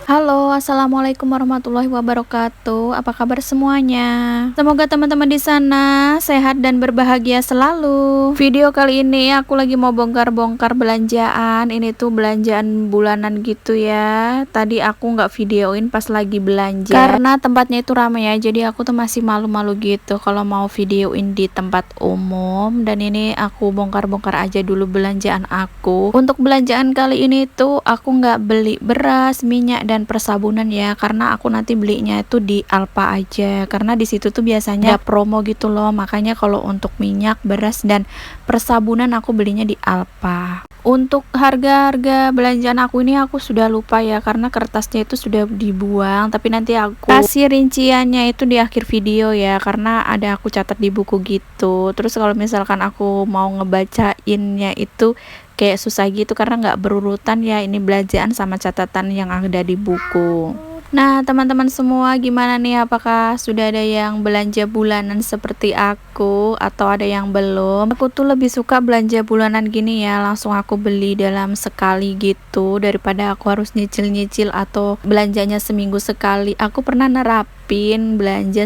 Halo, assalamualaikum warahmatullahi wabarakatuh. Apa kabar semuanya? Semoga teman-teman di sana sehat dan berbahagia selalu. Video kali ini aku lagi mau bongkar-bongkar belanjaan. Ini tuh belanjaan bulanan gitu ya. Tadi aku nggak videoin pas lagi belanja karena tempatnya itu ramai ya. Jadi aku tuh masih malu-malu gitu kalau mau videoin di tempat umum. Dan ini aku bongkar-bongkar aja dulu belanjaan aku. Untuk belanjaan kali ini tuh aku nggak beli beras, minyak dan persabunan ya, karena aku nanti belinya itu di Alfa aja, karena di situ tuh biasanya ada promo gitu loh. Makanya kalau untuk minyak, beras dan persabunan aku belinya di Alfa. Untuk harga-harga belanjaan aku ini aku sudah lupa ya, karena kertasnya itu sudah dibuang, tapi nanti aku kasih rinciannya itu di akhir video ya, karena ada aku catat di buku gitu. Terus kalau misalkan aku mau ngebacainnya itu kayak susah gitu karena nggak berurutan ya, ini belanjaan sama catatan yang ada di buku. Nah teman-teman semua gimana nih, apakah sudah ada yang belanja bulanan seperti aku atau ada yang belum? Aku tuh lebih suka belanja bulanan gini ya, langsung aku beli dalam sekali gitu daripada aku harus nyicil-nyicil atau belanjanya seminggu sekali. Aku pernah nerapin belanja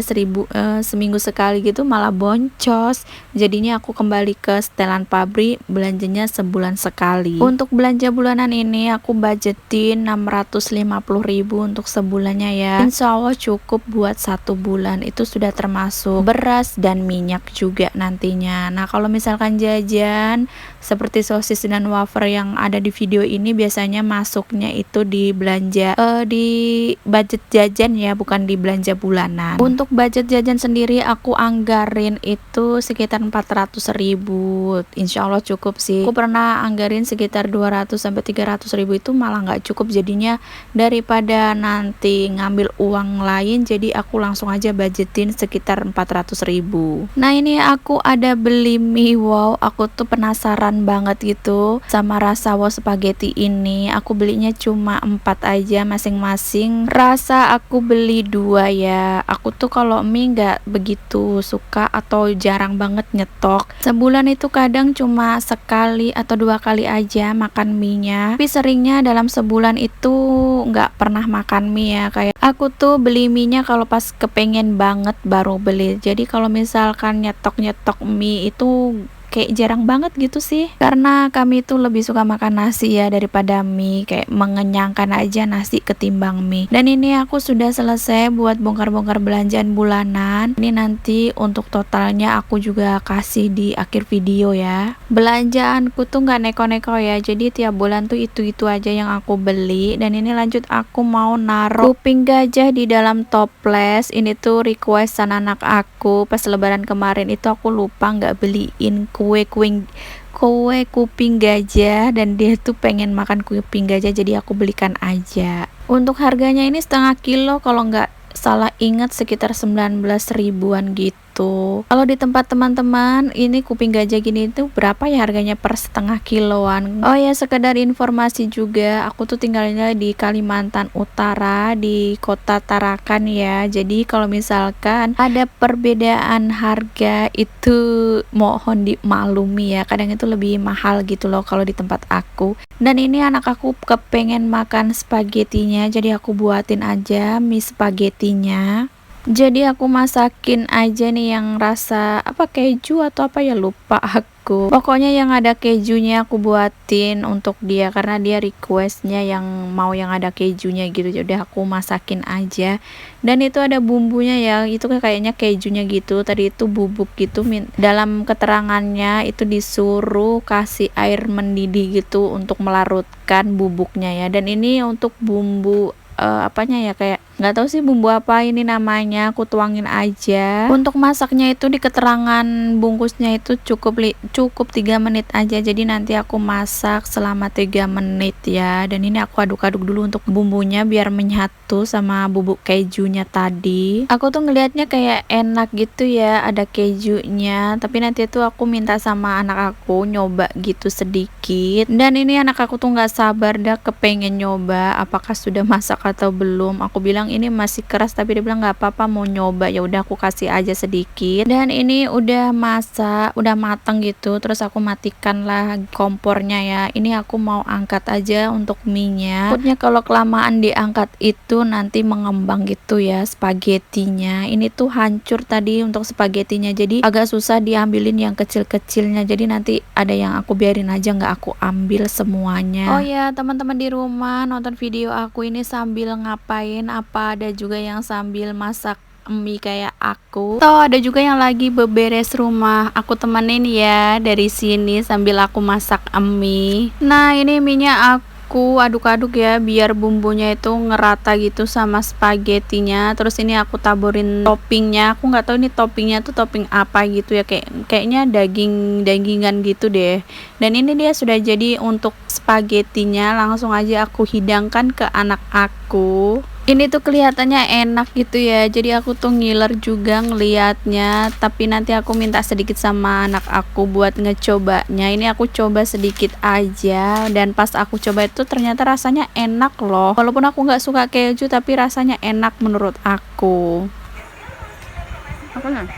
seminggu sekali gitu malah boncos, jadinya aku kembali ke setelan pabrik, belanjanya sebulan sekali. Untuk belanja bulanan ini aku budgetin 650.000 untuk sebulannya ya. Insya Allah cukup buat 1 bulan, itu sudah termasuk beras dan minyak juga nantinya. Nah kalau misalkan jajan seperti sosis dan wafer yang ada di video ini, biasanya masuknya itu di belanja di budget jajan ya, bukan di belanja bulanan. Untuk budget jajan sendiri aku anggarin itu sekitar 400.000, insya Allah cukup sih. Aku pernah anggarin sekitar 200-300.000, itu malah nggak cukup, jadinya daripada nanti ngambil uang lain, jadi aku langsung aja budgetin sekitar 400.000. Nah ini aku ada beli mie wow, aku tuh penasaran banget gitu sama rasa wow spaghetti ini. Aku belinya cuma 4 aja masing-masing, rasa aku beli 2 ya. Aku tuh kalau mie nggak begitu suka atau jarang banget nyetok, sebulan itu kadang cuma sekali atau 2 kali aja makan mie nya, tapi seringnya dalam sebulan itu nggak pernah makan mie ya. Kayak aku tuh beli mie nya kalau pas kepengen banget baru beli, jadi kalau misalkan nyetok mie itu kayak jarang banget gitu sih, karena kami tuh lebih suka makan nasi ya daripada mie, kayak mengenyangkan aja nasi ketimbang mie. Dan ini aku sudah selesai buat bongkar-bongkar belanjaan bulanan. Ini nanti untuk totalnya aku juga kasih di akhir video ya. Belanjaanku tuh nggak neko-neko ya, jadi tiap bulan tuh itu aja yang aku beli. Dan ini lanjut aku mau naruh kuping gajah di dalam toples. Ini tuh requestan anak aku pas lebaran kemarin, itu aku lupa nggak beliin kue kuping gajah, dan dia tuh pengen makan kuping gajah, jadi aku belikan aja. Untuk harganya ini setengah kilo, kalau nggak salah ingat sekitar 19 ribuan gitu. Kalau di tempat teman-teman ini kuping gajah gini itu berapa ya harganya per setengah kiloan? Oh ya, sekedar informasi juga, aku tuh tinggalnya di Kalimantan Utara, di kota Tarakan ya. Jadi kalau misalkan ada perbedaan harga itu mohon dimaklumi ya, kadang itu lebih mahal gitu loh kalau di tempat aku. Dan ini anak aku kepengen makan spagettinya, jadi aku buatin aja mie spagettinya. Jadi aku masakin aja nih yang rasa apa, keju atau apa ya, lupa aku. Pokoknya yang ada kejunya aku buatin untuk dia, karena dia requestnya yang mau yang ada kejunya gitu. Jadi aku masakin aja. Dan itu ada bumbunya ya, itu kayaknya kejunya gitu. Tadi itu bubuk gitu, dalam keterangannya itu disuruh kasih air mendidih gitu untuk melarutkan bubuknya ya. Dan ini untuk bumbu apanya ya, kayak nggak tahu sih bumbu apa ini namanya, aku tuangin aja. Untuk masaknya itu di keterangan bungkusnya itu cukup 3 menit aja, jadi nanti aku masak selama 3 menit ya. Dan ini aku aduk-aduk dulu untuk bumbunya biar menyatu sama bubuk kejunya tadi. Aku tuh ngelihatnya kayak enak gitu ya, ada kejunya, tapi nanti tuh aku minta sama anak aku nyoba gitu sedikit. Dan ini anak aku tuh nggak sabar dah kepengen nyoba apakah sudah masak atau belum. Aku bilang ini masih keras, tapi dia bilang nggak apa-apa mau nyoba, ya udah aku kasih aja sedikit. Dan ini udah masak, udah matang gitu, terus aku matikan lah kompornya ya. Ini aku mau angkat aja untuk mie-nya. Takutnya kalau kelamaan diangkat itu nanti mengembang gitu ya spagetinya. Ini tuh hancur tadi untuk spagetinya, jadi agak susah diambilin yang kecil-kecilnya, jadi nanti ada yang aku biarin aja, nggak aku ambil semuanya. Oh ya, teman-teman di rumah nonton video aku ini sambil ngapain? Apa ada juga yang sambil masak mie kayak aku? Atau ada juga yang lagi beberes rumah? Aku temenin ya dari sini sambil aku masak mie. Nah, ini mie-nya aku aduk-aduk ya biar bumbunya itu ngerata gitu sama spagetinya. Terus ini aku taburin toppingnya. Aku nggak tahu ini toppingnya tuh topping apa gitu ya, kayaknya dagingan gitu deh. Dan ini dia sudah jadi untuk spagetinya. Langsung aja aku hidangkan ke anak aku. Ini tuh kelihatannya enak gitu ya, jadi aku tuh ngiler juga ngeliatnya. Tapi nanti aku minta sedikit sama anak aku buat ngecobanya. Ini aku coba sedikit aja, dan pas aku coba itu ternyata rasanya enak loh. Walaupun aku nggak suka keju, tapi rasanya enak menurut aku. Apa nih?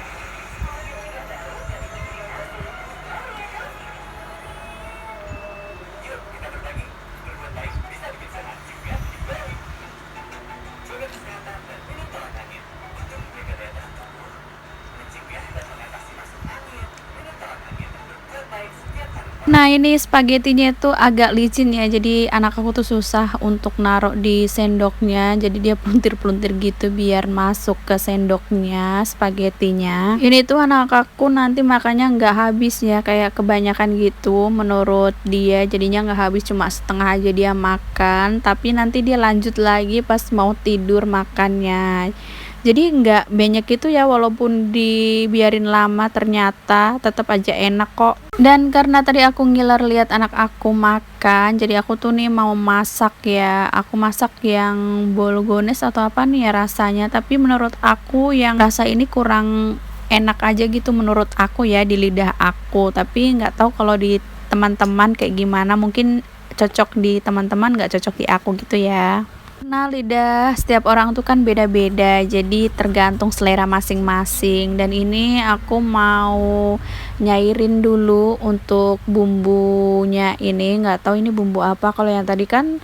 Nah, ini spagetinya itu agak licin ya, jadi anak aku tuh susah untuk naruh di sendoknya, jadi dia peluntir-peluntir gitu biar masuk ke sendoknya spagetinya. Ini tuh anak aku nanti makannya nggak habis ya, kayak kebanyakan gitu menurut dia, jadinya nggak habis, cuma setengah aja dia makan, tapi nanti dia lanjut lagi pas mau tidur makannya. Jadi nggak banyak itu ya, walaupun dibiarin lama ternyata tetap aja enak kok. Dan karena tadi aku ngiler lihat anak aku makan, jadi aku tuh nih mau masak ya. Aku masak yang bolognese atau apa nih ya rasanya, tapi menurut aku yang rasa ini kurang enak aja gitu menurut aku ya di lidah aku. Tapi nggak tahu kalau di teman-teman kayak gimana, mungkin cocok di teman-teman, nggak cocok di aku gitu ya. Nah, lidah setiap orang tuh kan beda-beda, jadi tergantung selera masing-masing. Dan ini aku mau nyairin dulu untuk bumbunya. Ini nggak tahu ini bumbu apa. Kalau yang tadi kan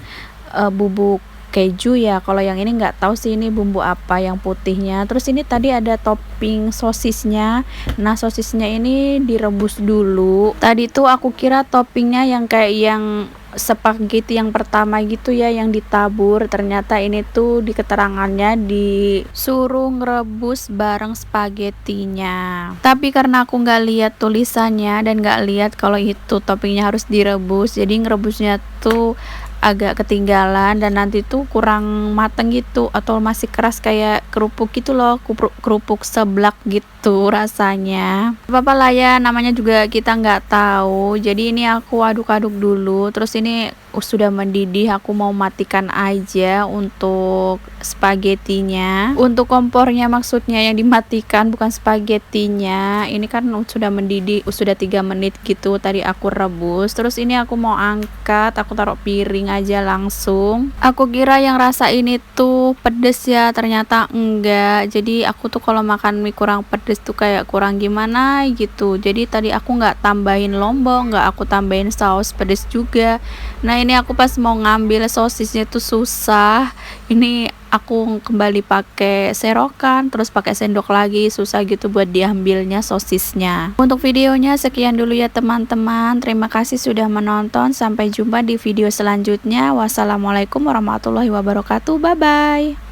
bubuk keju ya, kalau yang ini nggak tahu sih ini bumbu apa yang putihnya. Terus ini tadi ada topping sosisnya. Nah, sosisnya ini direbus dulu. Tadi tuh aku kira toppingnya yang kayak yang spaghetti yang pertama gitu ya, yang ditabur. Ternyata ini tuh di keterangannya disuruh ngerebus bareng spagettinya. Tapi karena aku nggak lihat tulisannya dan nggak lihat kalau itu toppingnya harus direbus, jadi ngerebusnya tuh agak ketinggalan dan nanti tuh kurang mateng gitu, atau masih keras kayak kerupuk gitu loh, kerupuk seblak gitu rasanya. Apa-apa lah ya, namanya juga kita nggak tahu. Jadi ini aku aduk-aduk dulu, terus ini sudah mendidih, aku mau matikan aja untuk spagettinya. Untuk kompornya maksudnya yang dimatikan, bukan spagettinya. Ini kan sudah mendidih, sudah 3 menit gitu tadi aku rebus. Terus ini aku mau angkat, aku taruh piring aja langsung. Aku kira yang rasa ini tuh pedes ya, ternyata enggak. Jadi aku tuh kalau makan mie kurang pedes tuh kayak kurang gimana gitu. Jadi tadi aku nggak tambahin lombok, nggak aku tambahin saus pedes juga. Nah, ini aku pas mau ngambil sosisnya tuh susah. Ini aku kembali pakai serokan, terus pakai sendok lagi, susah gitu buat diambilnya sosisnya. Untuk videonya sekian dulu ya teman-teman. Terima kasih sudah menonton. Sampai jumpa di video selanjutnya. Wassalamualaikum warahmatullahi wabarakatuh. Bye bye.